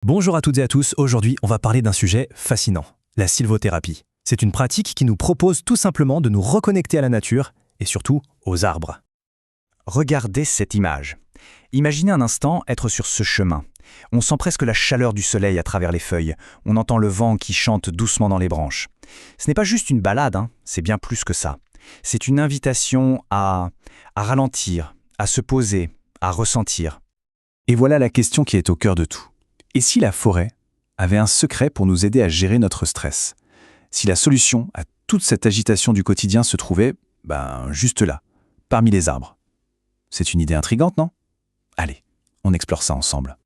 Bonjour à toutes et à tous, aujourd'hui on va parler d'un sujet fascinant, la sylvothérapie. C'est une pratique qui nous propose tout simplement de nous reconnecter à la nature et surtout aux arbres. Regardez cette image. Imaginez un instant être sur ce chemin. On sent presque la chaleur du soleil à travers les feuilles. On entend le vent qui chante doucement dans les branches. Ce n'est pas juste une balade, c'est bien plus que ça. C'est une invitation à ralentir, à se poser, à ressentir. Et voilà la question qui est au cœur de tout. Et si la forêt avait un secret pour nous aider à gérer notre stress? Si la solution à toute cette agitation du quotidien se trouvait, juste là, parmi les arbres? C'est une idée intrigante, non? Allez, on explore ça ensemble.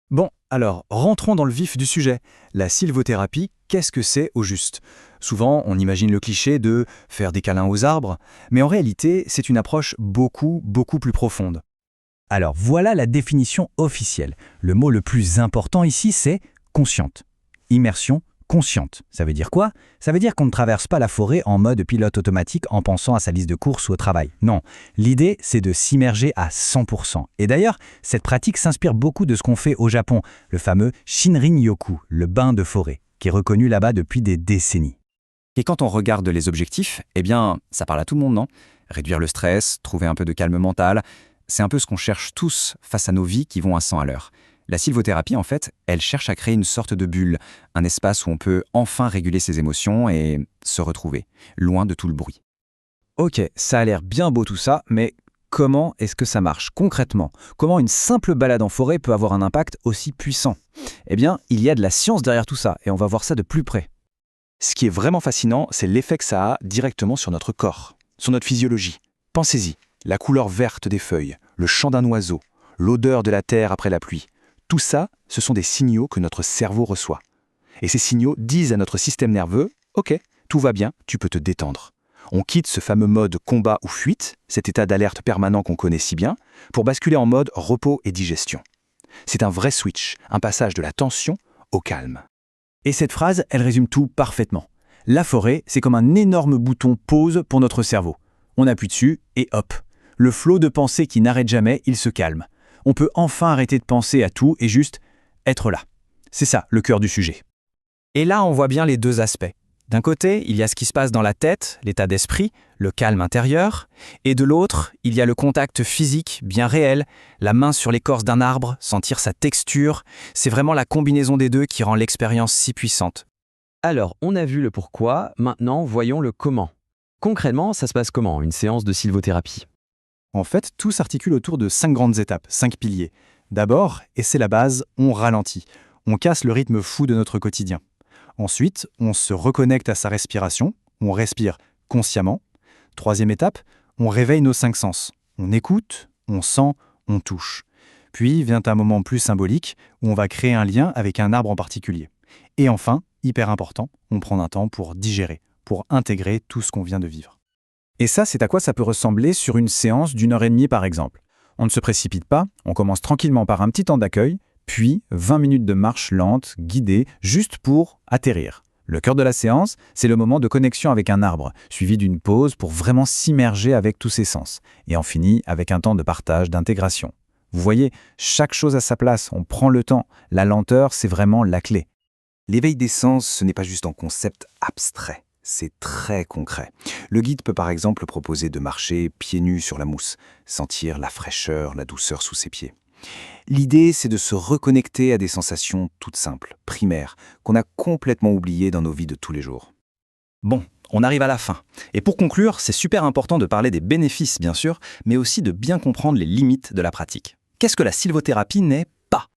Bon, alors, rentrons dans le vif du sujet. La sylvothérapie, qu'est-ce que c'est au juste? Souvent, on imagine le cliché de faire des câlins aux arbres, mais en réalité, c'est une approche beaucoup plus profonde. Alors, voilà la définition officielle. Le mot le plus important ici, c'est consciente. Immersion consciente. Ça veut dire quoi? Ça veut dire qu'on ne traverse pas la forêt en mode pilote automatique en pensant à sa liste de courses ou au travail. Non, l'idée, c'est de s'immerger à 100%. Et d'ailleurs, cette pratique s'inspire beaucoup de ce qu'on fait au Japon, le fameux Shinrin-yoku, le bain de forêt, qui est reconnu là-bas depuis des décennies. Et quand on regarde les objectifs, ça parle à tout le monde, non? Réduire le stress, trouver un peu de calme mental, c'est un peu ce qu'on cherche tous face à nos vies qui vont à 100 à l'heure. La sylvothérapie, en fait, elle cherche à créer une sorte de bulle, un espace où on peut enfin réguler ses émotions et se retrouver, loin de tout le bruit. Ok, ça a l'air bien beau tout ça, mais comment est-ce que ça marche concrètement? Comment une simple balade en forêt peut avoir un impact aussi puissant? Il y a de la science derrière tout ça, et on va voir ça de plus près. Ce qui est vraiment fascinant, c'est l'effet que ça a directement sur notre corps, sur notre physiologie. Pensez-y, la couleur verte des feuilles, le chant d'un oiseau, l'odeur de la terre après la pluie. Tout ça, ce sont des signaux que notre cerveau reçoit. Et ces signaux disent à notre système nerveux « Ok, tout va bien, tu peux te détendre ». On quitte ce fameux mode combat ou fuite, cet état d'alerte permanent qu'on connaît si bien, pour basculer en mode repos et digestion. C'est un vrai switch, un passage de la tension au calme. Et cette phrase, elle résume tout parfaitement. La forêt, c'est comme un énorme bouton pause pour notre cerveau. On appuie dessus et hop, le flot de pensées qui n'arrête jamais, il se calme. On peut enfin arrêter de penser à tout et juste être là. C'est ça, le cœur du sujet. Et là, on voit bien les deux aspects. D'un côté, il y a ce qui se passe dans la tête, l'état d'esprit, le calme intérieur, et de l'autre, il y a le contact physique, bien réel, la main sur l'écorce d'un arbre, sentir sa texture. C'est vraiment la combinaison des deux qui rend l'expérience si puissante. Alors, on a vu le pourquoi, maintenant voyons le comment. Concrètement, ça se passe comment, une séance de sylvothérapie? En fait, tout s'articule autour de 5 grandes étapes, 5 piliers. D'abord, et c'est la base, on ralentit. On casse le rythme fou de notre quotidien. Ensuite, on se reconnecte à sa respiration, on respire consciemment. Troisième étape, on réveille nos 5 sens. On écoute, on sent, on touche. Puis vient un moment plus symbolique où on va créer un lien avec un arbre en particulier. Et enfin, hyper important, on prend un temps pour digérer, pour intégrer tout ce qu'on vient de vivre. Et ça, c'est à quoi ça peut ressembler sur une séance d'1 heure et demie par exemple. On ne se précipite pas, on commence tranquillement par un petit temps d'accueil, puis 20 minutes de marche lente, guidée, juste pour atterrir. Le cœur de la séance, c'est le moment de connexion avec un arbre, suivi d'une pause pour vraiment s'immerger avec tous ses sens. Et on finit avec un temps de partage, d'intégration. Vous voyez, chaque chose à sa place, on prend le temps. La lenteur, c'est vraiment la clé. L'éveil des sens, ce n'est pas juste un concept abstrait. C'est très concret. Le guide peut par exemple proposer de marcher pieds nus sur la mousse, sentir la fraîcheur, la douceur sous ses pieds. L'idée, c'est de se reconnecter à des sensations toutes simples, primaires, qu'on a complètement oubliées dans nos vies de tous les jours. Bon, on arrive à la fin. Et pour conclure, c'est super important de parler des bénéfices, bien sûr, mais aussi de bien comprendre les limites de la pratique. Qu'est-ce que la sylvothérapie n'est pas?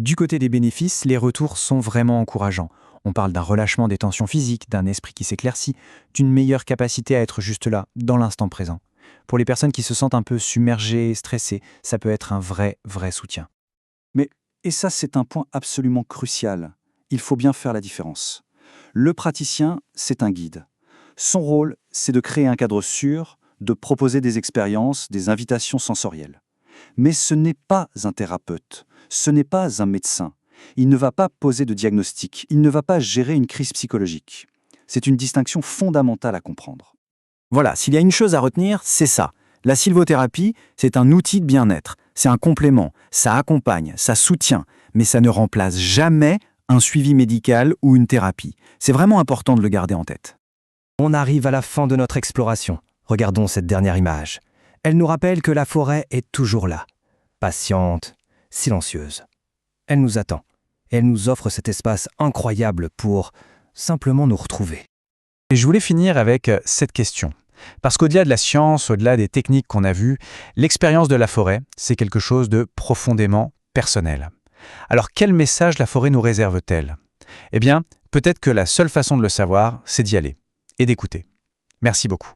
Du côté des bénéfices, les retours sont vraiment encourageants. On parle d'un relâchement des tensions physiques, d'un esprit qui s'éclaircit, d'une meilleure capacité à être juste là, dans l'instant présent. Pour les personnes qui se sentent un peu submergées, stressées, ça peut être un vrai soutien. Et ça, c'est un point absolument crucial. Il faut bien faire la différence. Le praticien, c'est un guide. Son rôle, c'est de créer un cadre sûr, de proposer des expériences, des invitations sensorielles. Mais ce n'est pas un thérapeute, ce n'est pas un médecin. Il ne va pas poser de diagnostic, il ne va pas gérer une crise psychologique. C'est une distinction fondamentale à comprendre. Voilà, s'il y a une chose à retenir, c'est ça. La sylvothérapie, c'est un outil de bien-être, c'est un complément, ça accompagne, ça soutient, mais ça ne remplace jamais un suivi médical ou une thérapie. C'est vraiment important de le garder en tête. On arrive à la fin de notre exploration. Regardons cette dernière image. Elle nous rappelle que la forêt est toujours là, patiente, silencieuse. Elle nous attend, et elle nous offre cet espace incroyable pour simplement nous retrouver. Et je voulais finir avec cette question. Parce qu'au-delà de la science, au-delà des techniques qu'on a vues, l'expérience de la forêt, c'est quelque chose de profondément personnel. Alors quel message la forêt nous réserve-t-elle? Eh bien, peut-être que la seule façon de le savoir, c'est d'y aller et d'écouter. Merci beaucoup.